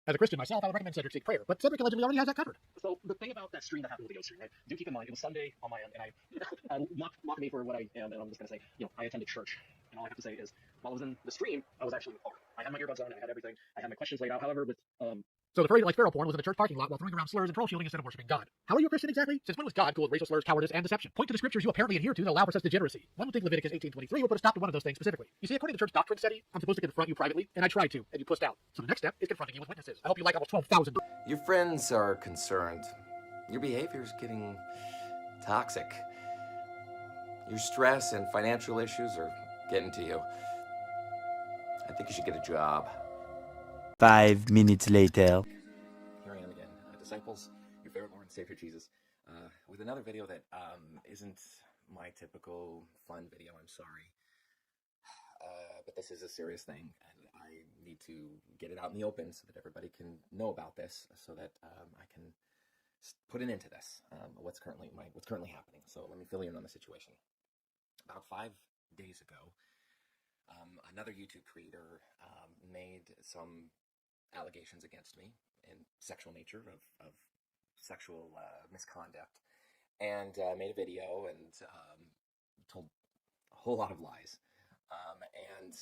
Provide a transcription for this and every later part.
As a Christian myself, I would recommend Cedric seek prayer, but Cedric allegedly already has that covered. So the thing about that stream that happened with the ghost stream, right? Do keep in mind, it was Sunday on my end, and mock me for what I am, and I'm just gonna say, I attended church, and all I have to say is, while I was in the stream, I was actually in the car. I had my earbuds on, I had everything, I had my questions laid out. However, with So the furry that likes feral porn was in the church parking lot while throwing around slurs and troll shielding instead of worshiping God. How are you a Christian exactly? Since when was God cool with racial slurs, cowardice, and deception? Point to the scriptures you apparently adhere to that allow for such degeneracy. One would think Leviticus 18:23 would put a stop to one of those things specifically. You see, according to church doctrine study, I'm supposed to confront you privately, and I tried to, and you pushed out. So the next step is confronting you with witnesses. I hope you like almost 12,000. Your friends are concerned. Your behavior's getting toxic. Your stress and financial issues are getting to you. I think you should get a job. 5 minutes later. Here I am again, disciples, your favorite Lord and Savior Jesus, with another video that isn't my typical fun video. I'm sorry, but this is a serious thing, and I need to get it out in the open so that everybody can know about this, so that I can put an end to this. What's currently happening. So let me fill you in on the situation. About 5 days ago, another YouTube creator made some allegations against me in sexual nature of sexual misconduct, and made a video and told a whole lot of lies, and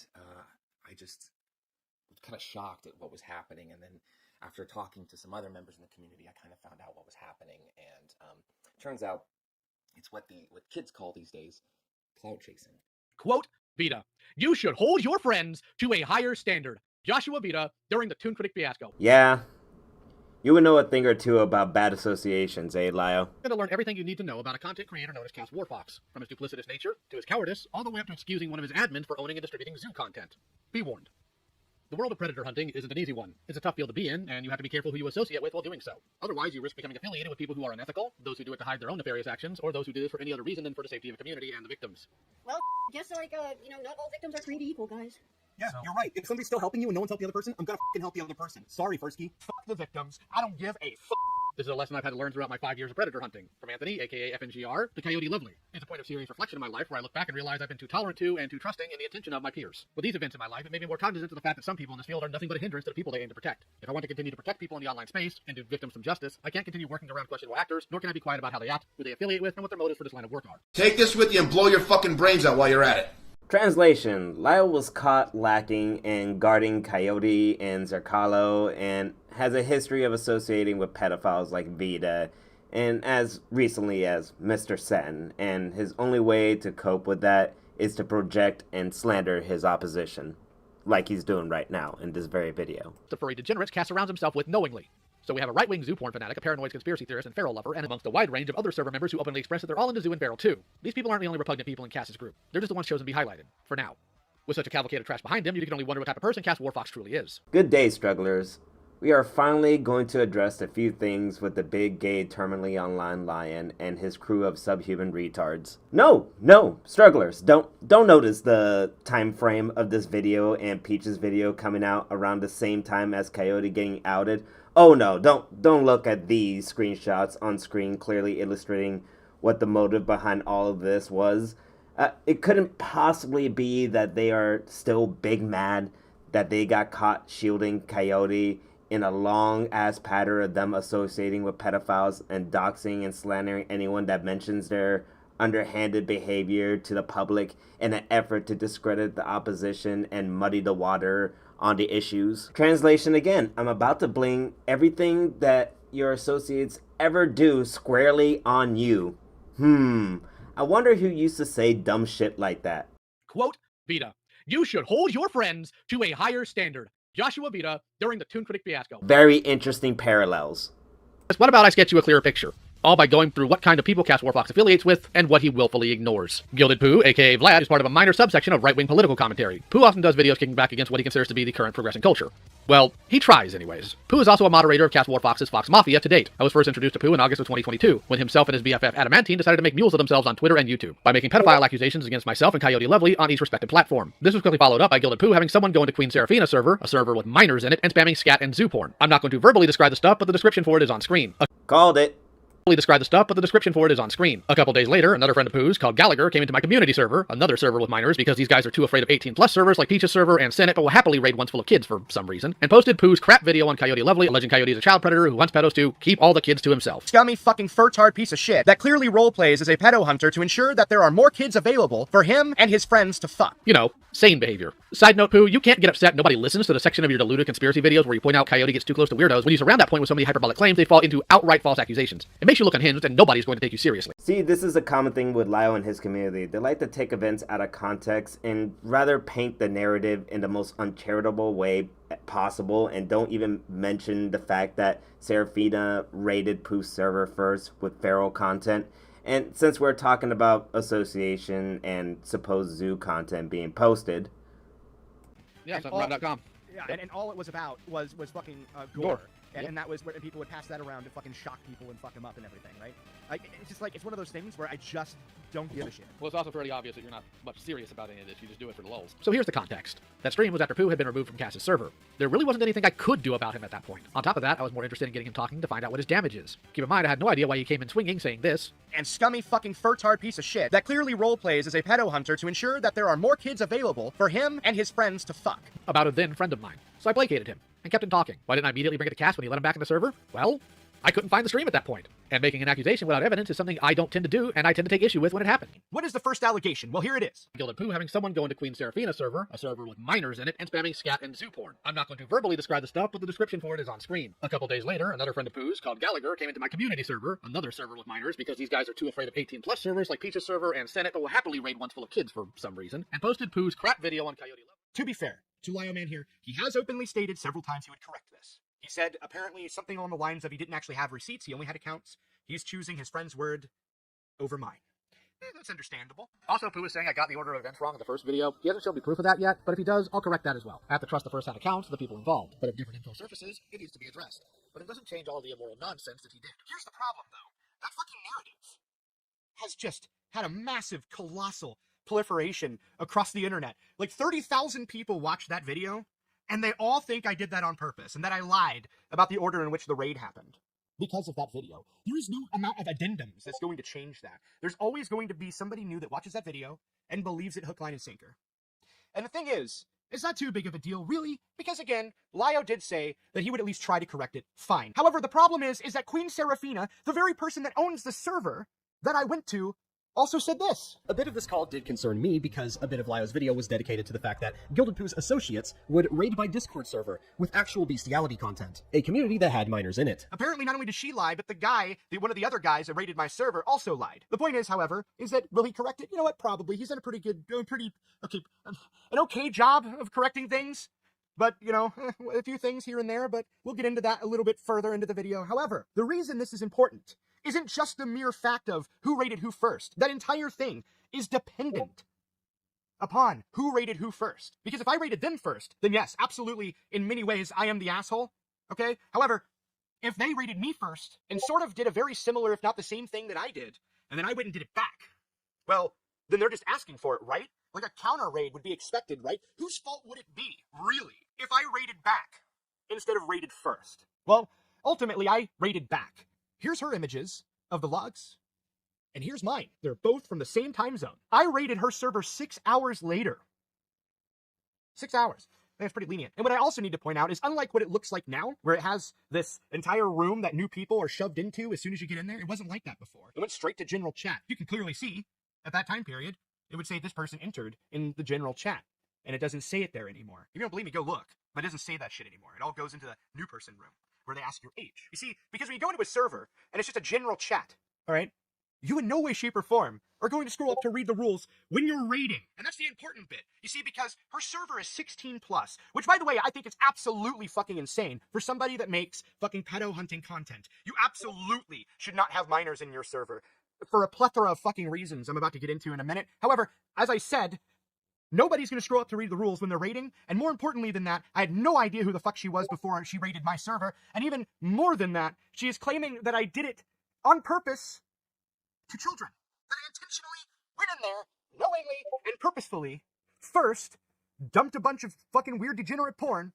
I just was kind of shocked at what was happening. And then after talking to some other members in the community, I kind of found out what was happening, and turns out it's what kids call these days clout chasing. Quote, Vita, you should hold your friends to a higher standard. Joshua Vita during the Toon Critic fiasco. Yeah. You would know a thing or two about bad associations, eh, Lyle? You're going to learn everything you need to know about a content creator known as Cass Warfox, from his duplicitous nature to his cowardice, all the way up to excusing one of his admins for owning and distributing zoo content. Be warned. The world of predator hunting isn't an easy one. It's a tough field to be in, and you have to be careful who you associate with while doing so. Otherwise, you risk becoming affiliated with people who are unethical, those who do it to hide their own nefarious actions, or those who do this for any other reason than for the safety of the community and the victims. Well, guess not all victims are created equal, guys. Yeah, you're right. If somebody's still helping you and no one's helped the other person, I'm gonna help the other person. Sorry, Fursky. Fuck the victims. I don't give a This is a lesson I've had to learn throughout my 5 years of predator hunting. From Anthony, aka FNGR, to Coyote Lovely. It's a point of serious reflection in my life where I look back and realize I've been too tolerant to and too trusting in the attention of my peers. With these events in my life, it made me more cognizant of the fact that some people in this field are nothing but a hindrance to the people they aim to protect. If I want to continue to protect people in the online space and do victims some justice, I can't continue working around questionable actors, nor can I be quiet about how they act, who they affiliate with, and what their motives for this line of work are. Take this with you and blow your fucking brains out while you're at it. Translation: Lyle was caught lacking in guarding Coyote and Zerkalo and has a history of associating with pedophiles like Vita and as recently as Mr. Sen, and his only way to cope with that is to project and slander his opposition, like he's doing right now in this very video. The furry degenerates Cass surrounds himself with knowingly. So we have a right-wing zoo porn fanatic, a paranoid conspiracy theorist, and feral lover, and amongst a wide range of other server members who openly express that they're all into zoo and feral too. These people aren't the only repugnant people in Cass's group. They're just the ones chosen to be highlighted, for now. With such a cavalcade of trash behind him, you can only wonder what type of person Cass Warfox truly is. Good day, strugglers. We are finally going to address a few things with the big gay terminally online lion and his crew of subhuman retards. No, strugglers, don't notice the time frame of this video and Peach's video coming out around the same time as Coyote getting outed. Oh no, don't look at these screenshots on screen clearly illustrating what the motive behind all of this was. It couldn't possibly be that they are still big mad that they got caught shielding Coyote in a long-ass pattern of them associating with pedophiles and doxing and slandering anyone that mentions their underhanded behavior to the public in an effort to discredit the opposition and muddy the water on the issues. Translation again, I'm about to bling everything that your associates ever do squarely on you. I wonder who used to say dumb shit like that. Quote, Vita, you should hold your friends to a higher standard. Joshua Vita during the Toon Critic fiasco. Very interesting parallels. What about I sketch you a clearer picture? All by going through what kind of people Cass Warfox affiliates with and what he willfully ignores. Gilded Pooh, aka Vlad, is part of a minor subsection of right-wing political commentary. Pooh often does videos kicking back against what he considers to be the current progressing culture. Well, he tries anyways. Pooh is also a moderator of Cass Warfox's Fox Mafia to date. I was first introduced to Pooh in August of 2022, when himself and his BFF Adamantine decided to make mules of themselves on Twitter and YouTube, by making pedophile accusations against myself and Coyote Lovely on each respective platform. This was quickly followed up by Gilded Pooh having someone go into Queen Seraphina server, a server with minors in it, and spamming scat and zoo porn. I'm not going to verbally describe the stuff, but the description for it is on screen. Called it. describe the stuff, but the description for it is on screen. A couple days later, another friend of Pooh's called Gallagher came into my community server, another server with minors because these guys are too afraid of 18+ servers like Peach's server and Senate, but will happily raid ones full of kids for some reason, and posted Pooh's crap video on Coyote Lovely, alleging Coyote is a child predator who hunts pedos to keep all the kids to himself. Scummy fucking furtard piece of shit that clearly roleplays as a pedo hunter to ensure that there are more kids available for him and his friends to fuck. You know, sane behavior. Side note, Pooh, you can't get upset nobody listens to the section of your deluded conspiracy videos where you point out Coyote gets too close to weirdos. When you surround that point with so many hyperbolic claims, they fall into outright false accusations. It makes you look unhinged and nobody's going to take you seriously. See, this is a common thing with Lyle and his community. They like to take events out of context and rather paint the narrative in the most uncharitable way possible, and don't even mention the fact that Serafina raided Pooh's server first with feral content. And since we're talking about association and supposed zoo content being posted... Yeah, something.com. Yeah, and all it was about was fucking gore. And that was where people would pass that around to fucking shock people and fuck them up and everything, right? It's just like, it's one of those things where I just don't give a shit. Well, it's also pretty obvious that you're not much serious about any of this. You just do it for the lulz. So here's the context. That stream was after Pooh had been removed from Cass's server. There really wasn't anything I could do about him at that point. On top of that, I was more interested in getting him talking to find out what his damage is. Keep in mind, I had no idea why he came in swinging saying this. And scummy fucking furtard piece of shit that clearly roleplays as a pedo hunter to ensure that there are more kids available for him and his friends to fuck. About a then friend of mine. So I placated him and kept him talking. Why didn't I immediately bring it to Cass when he let him back in the server? Well, I couldn't find the stream at that point. And making an accusation without evidence is something I don't tend to do, and I tend to take issue with when it happened. What is the first allegation? Well, here it is. Gilded Pooh having someone go into Queen Seraphina's server, a server with minors in it, and spamming scat and zoo porn. I'm not going to verbally describe the stuff, but the description for it is on screen. A couple days later, another friend of Pooh's called Gallagher came into my community server, another server with minors because these guys are too afraid of 18+ servers like Peach's server and Senate, but will happily raid ones full of kids for some reason, and posted Pooh's crap video on Coyote Lovely. To be fair to Lio Man here, he has openly stated several times he would correct this. He said apparently something along the lines of he didn't actually have receipts, he only had accounts. He's choosing his friend's word over mine. That's understandable. Also, Pooh is saying I got the order of events wrong in the first video. He hasn't shown me proof of that yet, but if he does, I'll correct that as well. I have to trust the first-hand accounts of the people involved. But if different info surfaces, it needs to be addressed. But it doesn't change all the immoral nonsense that he did. Here's the problem, though. That fucking narrative has just had a massive, colossal proliferation across the internet. Like 30,000 people watched that video, and they all think I did that on purpose, and that I lied about the order in which the raid happened. Because of that video. There is no amount of addendums that's going to change that. There's always going to be somebody new that watches that video and believes it hook, line, and sinker. And the thing is, it's not too big of a deal, really, because again, Lio did say that he would at least try to correct it. Fine. However, the problem is that Queen Seraphina, the very person that owns the server that I went to, also said this. A bit of this call did concern me because a bit of Lio's video was dedicated to the fact that Gilded Pooh's associates would raid my Discord server with actual bestiality content, a community that had minors in it. Apparently, not only did she lie, but the guy, one of the other guys that raided my server also lied. The point is, however, is that will he correct it? You know what? Probably. He's done a pretty good, an okay job of correcting things. But, you know, a few things here and there, but we'll get into that a little bit further into the video. However, the reason this is important isn't just the mere fact of who rated who first. That entire thing is dependent upon who rated who first. Because if I rated them first, then yes, absolutely, in many ways, I am the asshole, okay? However, if they rated me first and sort of did a very similar, if not the same thing that I did, and then I went and did it back, well, then they're just asking for it, right? Like a counter raid would be expected, right? Whose fault would it be, really, if I raided back instead of raided first? Well, ultimately, I raided back. Here's her images of the logs, and here's mine. They're both from the same time zone. I raided her server 6 hours later. 6 hours. That's pretty lenient. And what I also need to point out is, unlike what it looks like now, where it has this entire room that new people are shoved into as soon as you get in there, it wasn't like that before. It went straight to general chat. You can clearly see, at that time period, it would say this person entered in the general chat, and it doesn't say it there anymore. If you don't believe me, go look. But it doesn't say that shit anymore. It all goes into the new person room, where they ask your age. You see, because when you go into a server, and it's just a general chat, all right, you in no way, shape, or form are going to scroll up to read the rules when you're raiding. And that's the important bit. You see, because her server is 16+, which, by the way, I think is absolutely fucking insane for somebody that makes fucking pedo hunting content. You absolutely should not have minors in your server for a plethora of fucking reasons I'm about to get into in a minute. However, as I said, nobody's going to scroll up to read the rules when they're raiding, and more importantly than that, I had no idea who the fuck she was before she raided my server, and even more than that, she is claiming that I did it on purpose to children. That I intentionally went in there, knowingly and purposefully, first, dumped a bunch of fucking weird degenerate porn,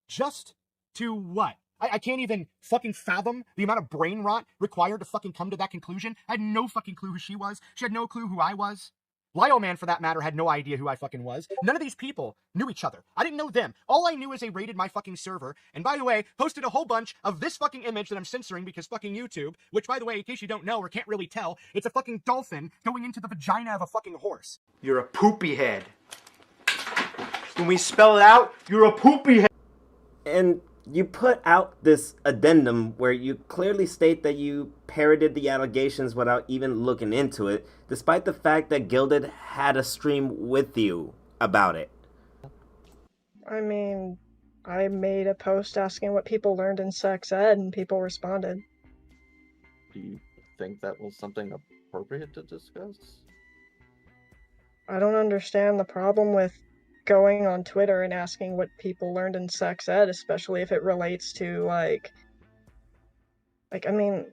just to what? I can't even fucking fathom the amount of brain rot required to fucking come to that conclusion. I had no fucking clue who she was. She had no clue who I was. Lio Man, for that matter, had no idea who I fucking was. None of these people knew each other. I didn't know them. All I knew is they raided my fucking server, and by the way, posted a whole bunch of this fucking image that I'm censoring because fucking YouTube, which, by the way, in case you don't know or can't really tell, it's a fucking dolphin going into the vagina of a fucking horse. You're a poopy head. When we spell it out, you're a poopy head. And you put out this addendum where you clearly state that you parroted the allegations without even looking into it, despite the fact that Gilded had a stream with you about it. I mean, I made a post asking what people learned in sex ed, and people responded. Do you think that was something appropriate to discuss? I don't understand the problem with going on Twitter and asking what people learned in sex ed, especially if it relates to, like, I mean,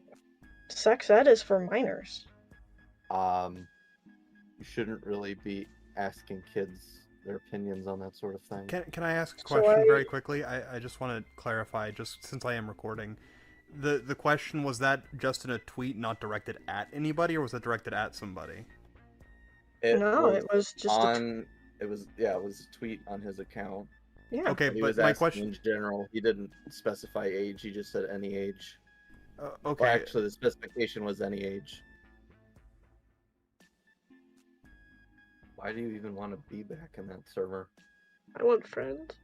sex ed is for minors. You shouldn't really be asking kids their opinions on that sort of thing. Can I ask a question very quickly? I just want to clarify, just since I am recording. The question, was that just in a tweet not directed at anybody, or was it directed at somebody? It was just it was a tweet on his account. Yeah. Okay, he but was my asking question... in general, he didn't specify age, he just said any age. Okay. Well, actually, the specification was any age. Why do you even want to be back in that server? I want friends. Do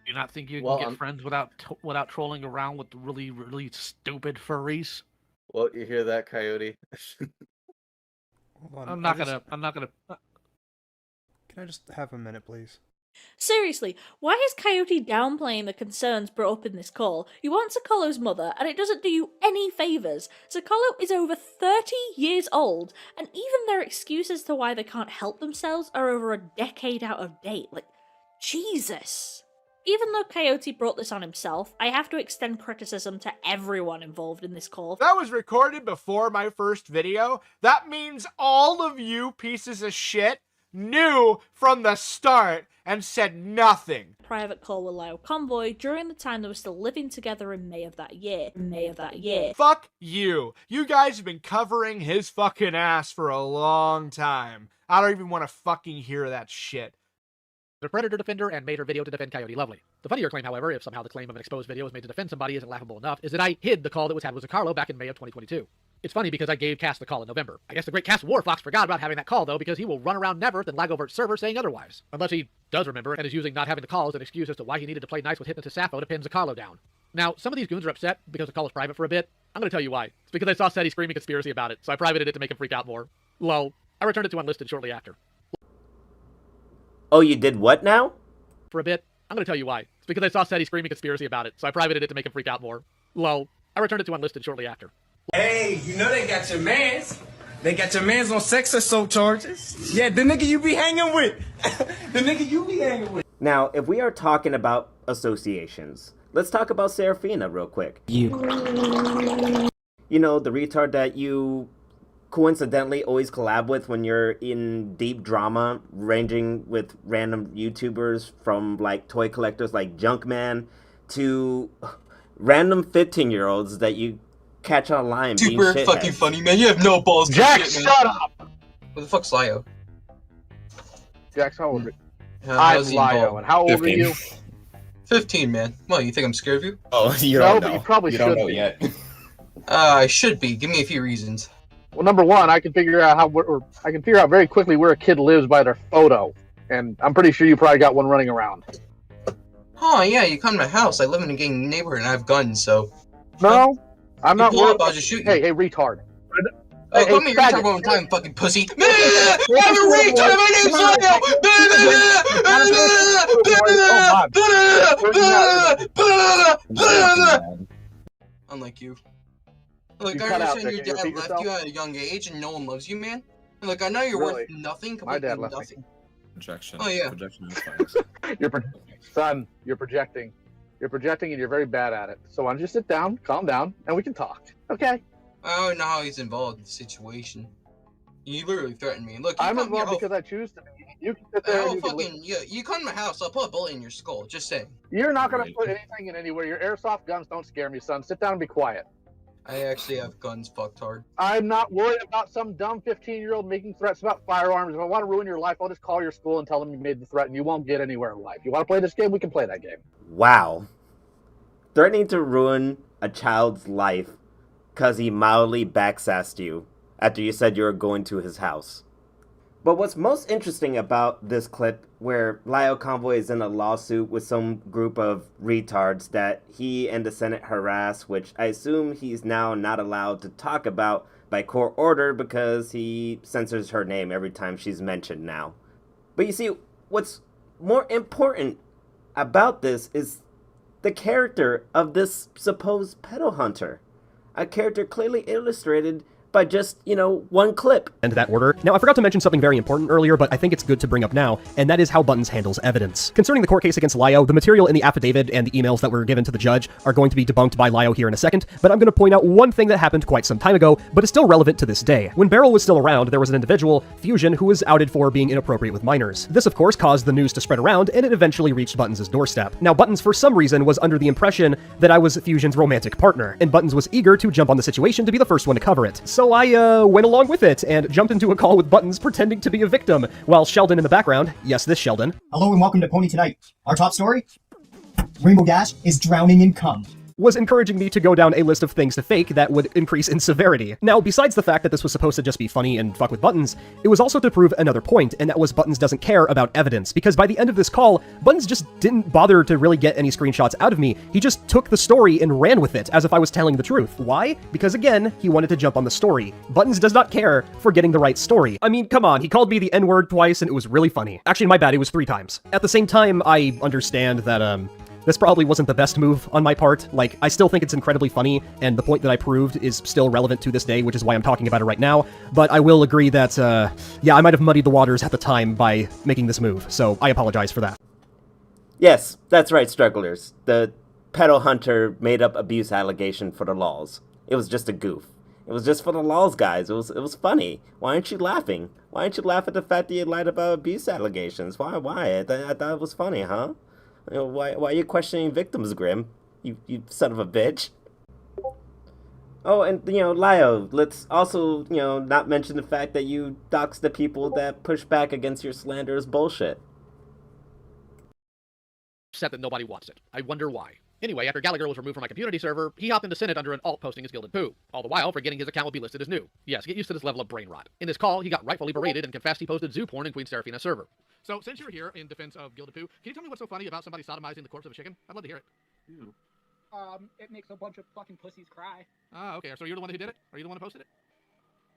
you not think you can get friends without trolling around with really, really stupid furries? Well, you hear that, Coyote? Hold on, I'm not gonna. Can I just have a minute, please? Seriously, why is Coyote downplaying the concerns brought up in this call? You want Sokolo's mother, and it doesn't do you any favours. Sokolo is over 30 years old, and even their excuses to why they can't help themselves are over a decade out of date. Like, Jesus. Even though Coyote brought this on himself, I have to extend criticism to everyone involved in this call. That was recorded before my first video. That means all of you pieces of shit knew from the start and said nothing. Private call with Lyle Convoy during the time they were still living together in May of that year. Fuck you. You guys have been covering his fucking ass for a long time. I don't even want to fucking hear that shit. The Predator defender and made her video to defend Coyote Lovely. The funnier claim, however, if somehow the claim of an exposed video was made to defend somebody isn't laughable enough, is that I hid the call that was had with Carlo back in May of 2022. It's funny because I gave Cass the call in November. I guess the great Cass Warfox forgot about having that call, though, because he will run around Neverth and lag over its server saying otherwise. Unless he does remember and is using not having the call as an excuse as to why he needed to play nice with Hypnotist Sappho to pin Zacarlo down. Now, some of these goons are upset because the call was private for a bit. I'm going to tell you why. It's because I saw Seti screaming conspiracy about it, so I privated it to make him freak out more. Lol. I returned it to unlisted shortly after. Oh, you did what now? For a bit. I'm going to tell you why. It's because I saw Seti screaming conspiracy about it, so I privated it to make him freak out more. Lol. I returned it to unlisted shortly after. Hey, you know they got your mans. They got your mans on sex assault charges. Yeah, the nigga you be hanging with. The nigga you be hanging with. Now, if we are talking about associations, let's talk about Serafina real quick. You know, the retard that you coincidentally always collab with when you're in deep drama, ranging with random YouTubers from like toy collectors like Junkman to random 15-year-olds that you catch online being super fucking funny, man. You have no balls. Jack, shit, shut up! What the fuck's Lio? Jax, how old are you? I'm Lio, and how old 15. are you? 15, man. Well, you think I'm scared of you? Oh, you No, don't but know. you probably don't should know be. yet. I should be. Give me a few reasons. Well, number one, I can figure out I can figure out very quickly where a kid lives by their photo, and I'm pretty sure you probably got one running around. Oh yeah, you come to my house. I live in a gang neighborhood and I have guns, so. No, I'm not pull worried. up, I'll just shoot you. Hey, retard. Oh, Hey, call me a faggot. retard one time, fucking pussy. I'm a retard. My name's Lio. Unlike you. Look, You I cut out understand there. your Can you dad repeat left yourself? you at a young age and no one loves you, man. And look, I know you're Really? worth nothing, My completely dad left me. nothing. Projection. Oh, yeah. Projection is fine. Son, you're projecting. You're projecting, and you're very bad at it. So why don't you sit down, calm down, and we can talk. Okay? I don't know how he's involved in the situation. You literally threatened me. Look, you I'm come here, involved because I choose to be. You can sit there and you can fucking you come to my house, I'll put a bullet in your skull. Just saying. You're not gonna put anything in anywhere. Your airsoft guns don't scare me, son. Sit down and be quiet. I actually have guns fucked hard. I'm not worried about some dumb 15-year-old making threats about firearms. If I want to ruin your life, I'll just call your school and tell them you made the threat, and you won't get anywhere in life. You want to play this game? We can play that game. Wow. Threatening to ruin a child's life because he mildly backsassed you after you said you were going to his house. But what's most interesting about this clip where Lyle Convoy is in a lawsuit with some group of retards that he and the Senate harass, which I assume he's now not allowed to talk about by court order because he censors her name every time she's mentioned now. But you see, what's more important about this is the character of this supposed pedo hunter. A character clearly illustrated by just, one clip. And that order. Now, I forgot to mention something very important earlier, but I think it's good to bring up now, and that is how Buttons handles evidence. Concerning the court case against Lyo, the material in the affidavit and the emails that were given to the judge are going to be debunked by Lyo here in a second, but I'm going to point out one thing that happened quite some time ago, but is still relevant to this day. When Beryl was still around, there was an individual, Fusion, who was outed for being inappropriate with minors. This, of course, caused the news to spread around, and it eventually reached Buttons' doorstep. Now, Buttons, for some reason, was under the impression that I was Fusion's romantic partner, and Buttons was eager to jump on the situation to be the first one to cover it. So I went along with it and jumped into a call with Buttons pretending to be a victim, while Sheldon in the background, yes, this Sheldon. Hello and welcome to Pony Tonight. Our top story? Rainbow Dash is drowning in cum. Was encouraging me to go down a list of things to fake that would increase in severity. Now, besides the fact that this was supposed to just be funny and fuck with Buttons, it was also to prove another point, and that was Buttons doesn't care about evidence, because by the end of this call, Buttons just didn't bother to really get any screenshots out of me. He just took the story and ran with it, as if I was telling the truth. Why? Because again, he wanted to jump on the story. Buttons does not care for getting the right story. I mean, come on, he called me the N-word twice, and it was really funny. Actually, my bad, it was 3 times. At the same time, I understand that, this probably wasn't the best move on my part. Like, I still think it's incredibly funny, and the point that I proved is still relevant to this day, which is why I'm talking about it right now. But I will agree that, yeah, I might have muddied the waters at the time by making this move, so I apologize for that. Yes, that's right, strugglers. The pedo hunter made up abuse allegation for the laws. It was just a goof. It was just for the laws, guys. It was funny. Why aren't you laughing? Why aren't you laughing at the fact that you lied about abuse allegations? Why? I thought it was funny, huh? Why are you questioning victims, Grim? You son of a bitch. Oh, and, Lyo, let's also, not mention the fact that you doxed the people that push back against your slanderous bullshit. Said that nobody wants it. I wonder why. Anyway, after Gallagher was removed from my community server, he hopped into Senate under an alt posting as Gilded Poo. All the while, forgetting his account would be listed as new. Yes, get used to this level of brain rot. In this call, he got rightfully berated and confessed he posted zoo porn in Queen Seraphina's server. So, since you're here in defense of Gilded Poo, can you tell me what's so funny about somebody sodomizing the corpse of a chicken? I'd love to hear it. Ew. It makes a bunch of fucking pussies cry. Ah, okay, so you're the one who did it? Are you the one who posted it?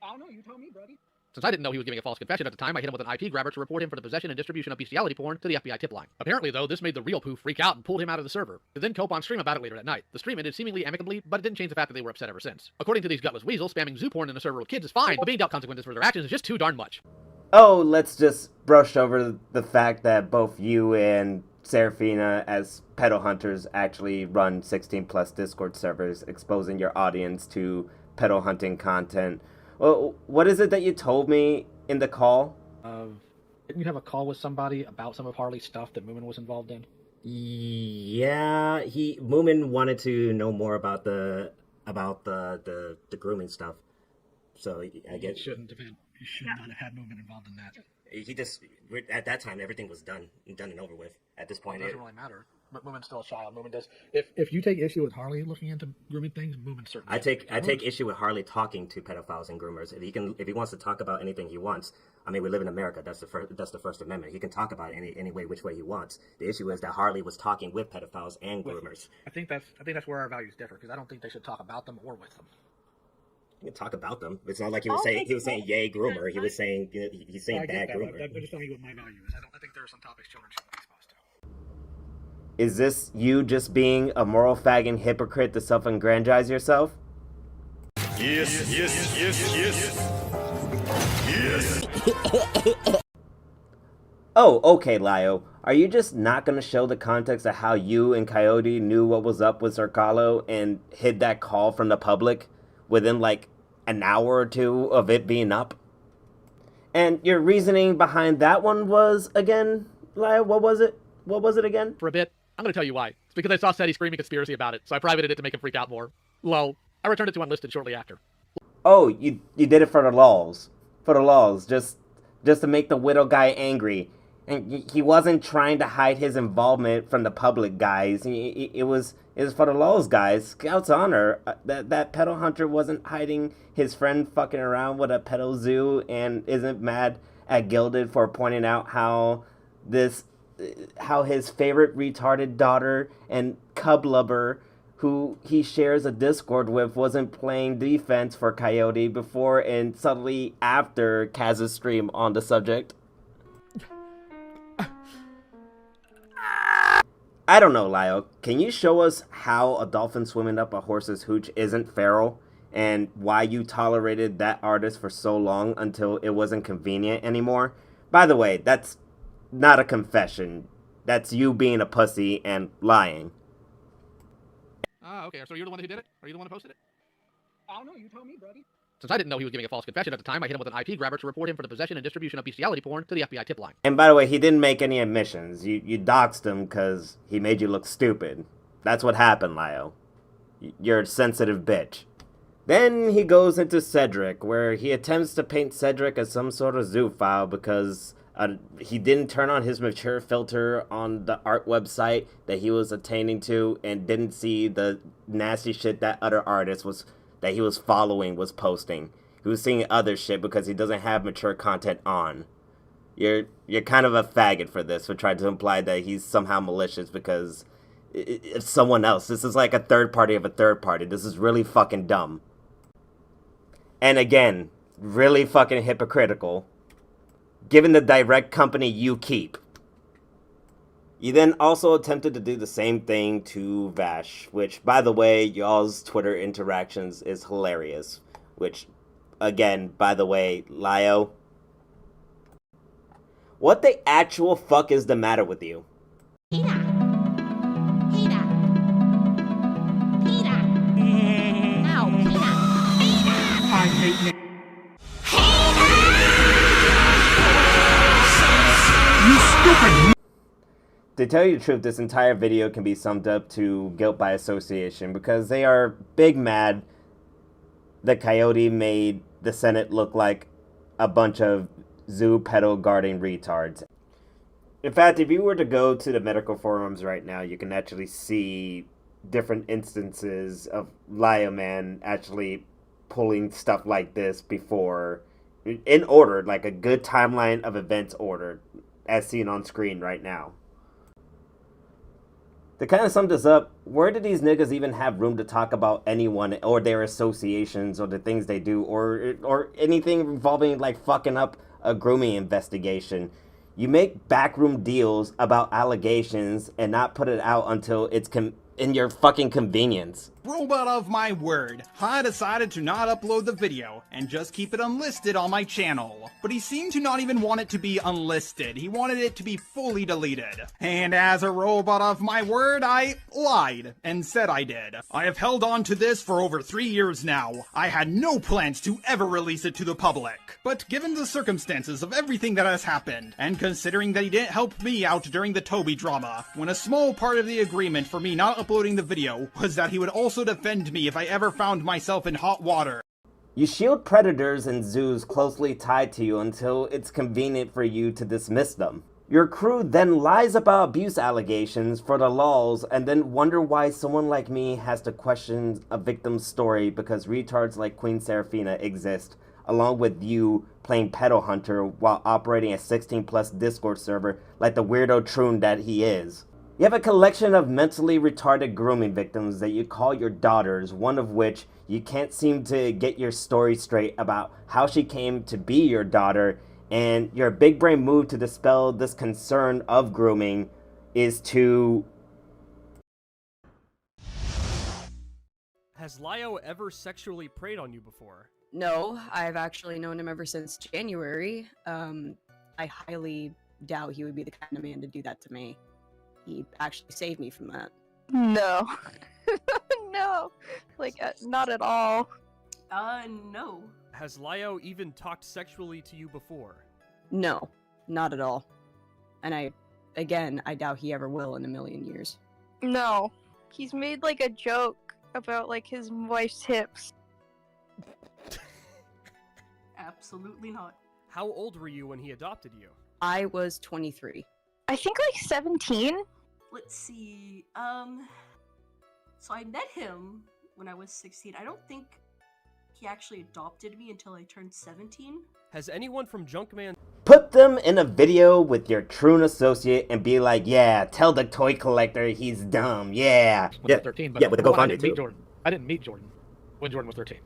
I don't know, you tell me, buddy. Since I didn't know he was giving a false confession at the time, I hit him with an IP grabber to report him for the possession and distribution of bestiality porn to the FBI tip line. Apparently, though, this made the real Pooh freak out and pulled him out of the server. He then cope on stream about it later that night. The stream ended seemingly amicably, but it didn't change the fact that they were upset ever since. According to these gutless weasels, spamming zoo porn in a server with kids is fine, but being dealt consequences for their actions is just too darn much. Oh, let's just brush over the fact that both you and Seraphina, as pedo hunters, actually run 16+ Discord servers, exposing your audience to pedo hunting content. Well, what is it that you told me in the call? Didn't you have a call with somebody about some of Harley's stuff that Moomin was involved in? Yeah, Moomin wanted to know more about the grooming stuff. So I guess He should not have had Moomin involved in that. he just at that time everything was done and over with. At this point, It doesn't really matter. But Moomin's still a child. Moomin does. If you take issue with Harley looking into grooming things, Moomin certainly. I take issue with Harley talking to pedophiles and groomers. If he wants to talk about anything he wants, I mean, we live in America. That's the First Amendment. He can talk about it any way, which way he wants. The issue is that Harley was talking with pedophiles and groomers. I think that's where our values differ, because I don't think they should talk about them or with them. You can talk about them. It's not like he was saying yay groomer. He was saying he's saying bad groomer. I'm just telling you what my value is. I think there are some topics children shouldn't be exposed to. Is this you just being a moral fag and hypocrite to self-aggrandize yourself? Yes, yes, yes, yes. Yes. Oh, okay, Lyo. Are you just not going to show the context of how you and Coyote knew what was up with Zerkalo and hid that call from the public within, like, an hour or two of it being up? And your reasoning behind that one was, again, Lyle, what was it? What was it again? For a bit, I'm going to tell you why. It's because I saw Seti screaming conspiracy about it, so I privated it to make him freak out more. Lol. I returned it to unlisted shortly after. Oh, you did it for the lols. For the lols, just to make the widow guy angry. And he wasn't trying to hide his involvement from the public, guys. It was for the lols, guys. Scout's honor. That pedo hunter wasn't hiding his friend fucking around with a pedo zoo and isn't mad at Gilded for pointing out how his favorite retarded daughter and cub lover, who he shares a Discord with, wasn't playing defense for Coyote before and suddenly after Kaz's stream on the subject. I don't know, Lyle. Can you show us how a dolphin swimming up a horse's hooch isn't feral, and why you tolerated that artist for so long until it wasn't convenient anymore? By the way, that's not a confession. That's you being a pussy and lying. Ah, okay. So you're the one who did it? Are you the one who posted it? I don't know. You tell me, buddy. Since I didn't know he was giving a false confession at the time, I hit him with an IP grabber to report him for the possession and distribution of bestiality porn to the FBI tip line. And by the way, he didn't make any admissions. You doxed him because he made you look stupid. That's what happened, Lyle. You're a sensitive bitch. Then he goes into Cedric, where he attempts to paint Cedric as some sort of zoophile because he didn't turn on his mature filter on the art website that he was attaining to and didn't see the nasty shit that other artists that he was following was posting. He was seeing other shit because he doesn't have mature content on. You're kind of a faggot for this, for trying to imply that he's somehow malicious because it's someone else. This is like a third party of a third party. This is really fucking dumb. And again, really fucking hypocritical, given the direct company you keep. You then also attempted to do the same thing to Vash, which, by the way, y'all's Twitter interactions is hilarious. Which, again, by the way, Lio, what the actual fuck is the matter with you? I hate Nick. You stupid. To tell you the truth, this entire video can be summed up to guilt by association because they are big mad that Coyote made the Senate look like a bunch of zoo pedo guarding retards. In fact, if you were to go to the Metokur Forums right now, you can actually see different instances of Lio Man actually pulling stuff like this before, in order, like a good timeline of events order, as seen on screen right now. To kind of sum this up, where do these niggas even have room to talk about anyone or their associations or the things they do or anything involving like fucking up a grooming investigation? You make backroom deals about allegations and not put it out until it's in your fucking convenience. Robot of my word, I decided to not upload the video and just keep it unlisted on my channel. But he seemed to not even want it to be unlisted, he wanted it to be fully deleted. And as a robot of my word, I lied and said I did. I have held on to this for over 3 years now. I had no plans to ever release it to the public. But given the circumstances of everything that has happened, and considering that he didn't help me out during the Toby drama, when a small part of the agreement for me not uploading the video was that he would also defend me if I ever found myself in hot water. You shield predators and zoos closely tied to you until it's convenient for you to dismiss them. Your crew then lies about abuse allegations for the lulz and then wonder why someone like me has to question a victim's story because retards like Queen Seraphina exist, along with you playing pedo hunter while operating a 16+ Discord server like the weirdo troon that he is. You have a collection of mentally retarded grooming victims that you call your daughters, one of which you can't seem to get your story straight about how she came to be your daughter, and your big brain move to dispel this concern of grooming is to... Has Lio ever sexually preyed on you before? No, I've actually known him ever since January. I highly doubt he would be the kind of man to do that to me. He actually saved me from that. No. No. Like, not at all. No. Has Lyo even talked sexually to you before? No, not at all. And I doubt he ever will in a million years. No. He's made like a joke about like his wife's hips. Absolutely not. How old were you when he adopted you? I was 23. I think like 17? Let's see. So I met him when I was 16. I don't think he actually adopted me until I turned 17. Has anyone from Junkman... Put them in a video with your Troon associate and be like, yeah, tell the toy collector he's dumb, yeah. When I was 13, but yeah, with the GoFundMe too. I didn't meet Jordan when Jordan was 13,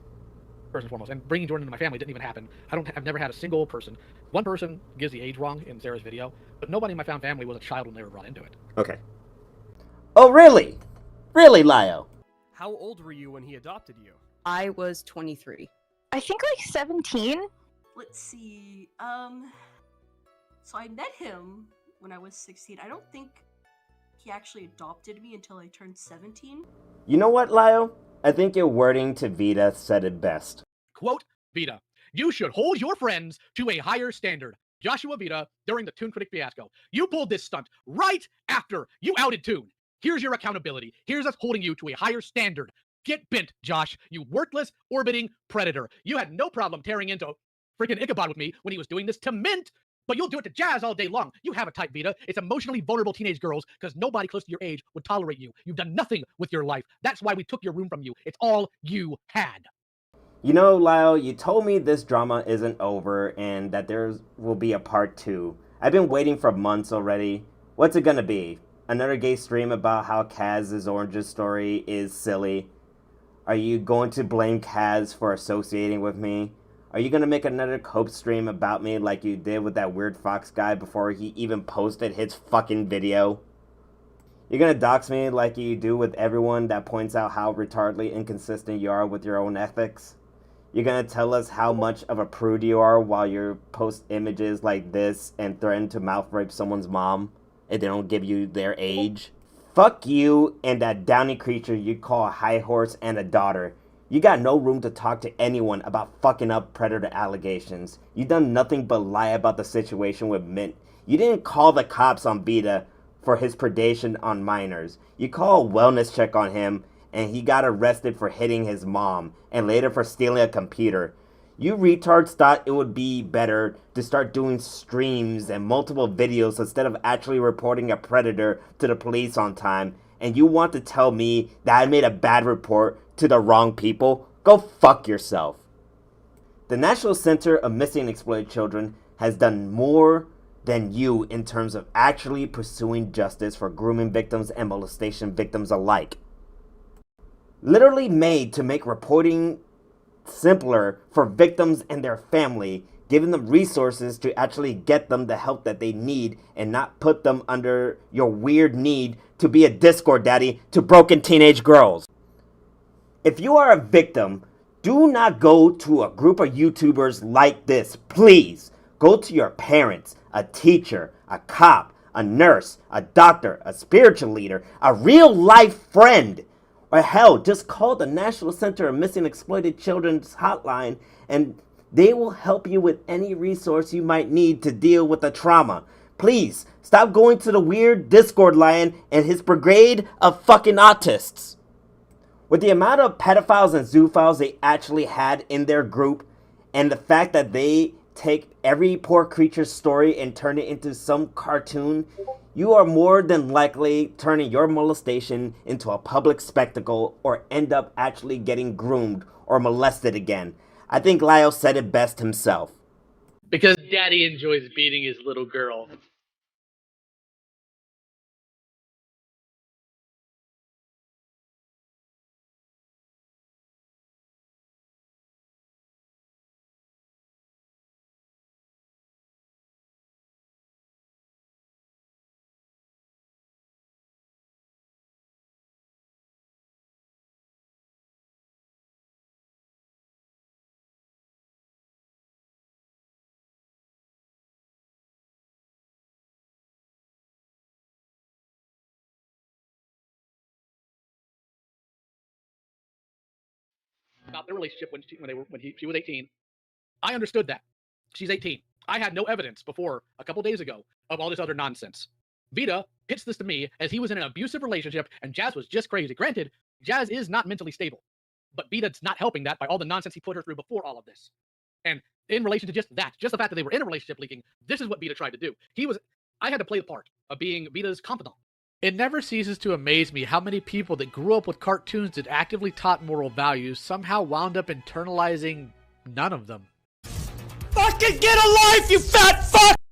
first and foremost. And bringing Jordan into my family didn't even happen. I've never had a single person. One person gives the age wrong in Sarah's video, but nobody in my family was a child when they were brought into it. Okay. Oh, really? Really, Lyo? How old were you when he adopted you? I was 23. I think like 17? Let's see. So I met him when I was 16. I don't think he actually adopted me until I turned 17. You know what, Lyo? I think your wording to Vita said it best. Quote, Vita, you should hold your friends to a higher standard. Joshua Vita, during the Toon Critic fiasco. You pulled this stunt right after you outed Toon. Here's your accountability. Here's us holding you to a higher standard. Get bent, Josh, you worthless, orbiting predator. You had no problem tearing into freaking Ichabod with me when he was doing this to Mint, but you'll do it to Jazz all day long. You have a type, Vita. It's emotionally vulnerable teenage girls because nobody close to your age would tolerate you. You've done nothing with your life. That's why we took your room from you. It's all you had. You know, Lyo, you told me this drama isn't over and that there will be a part 2. I've been waiting for months already. What's it gonna be? Another gay stream about how Kaz's Oranges story is silly? Are you going to blame Kaz for associating with me? Are you gonna make another cope stream about me like you did with that weird Fox guy before he even posted his fucking video? You're gonna dox me like you do with everyone that points out how retardedly inconsistent you are with your own ethics? You're gonna tell us how much of a prude you are while you post images like this and threaten to mouth rape someone's mom if they don't give you their age? Fuck you and that downy creature you call a high horse and a daughter. You got no room to talk to anyone about fucking up predator allegations. You done nothing but lie about the situation with Mint. You didn't call the cops on Vita for his predation on minors. You call a wellness check on him and he got arrested for hitting his mom and later for stealing a computer. You retards thought it would be better to start doing streams and multiple videos instead of actually reporting a predator to the police on time, and you want to tell me that I made a bad report to the wrong people? Go fuck yourself. The National Center of Missing and Exploited Children has done more than you in terms of actually pursuing justice for grooming victims and molestation victims alike. Literally made to make reporting simpler for victims and their family, giving them resources to actually get them the help that they need and not put them under your weird need to be a Discord daddy to broken teenage girls. If you are a victim, do not go to a group of YouTubers like this, please. Go to your parents, a teacher, a cop, a nurse, a doctor, a spiritual leader, a real life friend. Or hell, just call the National Center of Missing and Exploited Children's hotline and they will help you with any resource you might need to deal with the trauma. Please, stop going to the weird Discord lion and his brigade of fucking autists. With the amount of pedophiles and zoophiles they actually had in their group, and the fact that they take every poor creature's story and turn it into some cartoon, you are more than likely turning your molestation into a public spectacle or end up actually getting groomed or molested again. I think Lyo said it best himself. Because daddy enjoys beating his little girl. About their relationship when she was 18. I understood that. She's 18. I had no evidence before a couple days ago of all this other nonsense. Vita pitched this to me as he was in an abusive relationship and Jazz was just crazy. Granted, Jazz is not mentally stable, but Vita's not helping that by all the nonsense he put her through before all of this. And in relation to just the fact that they were in a relationship leaking, this is what Vita tried to do. I had to play the part of being Vita's confidant. It never ceases to amaze me how many people that grew up with cartoons that actively taught moral values somehow wound up internalizing none of them. Fucking get a life, you fat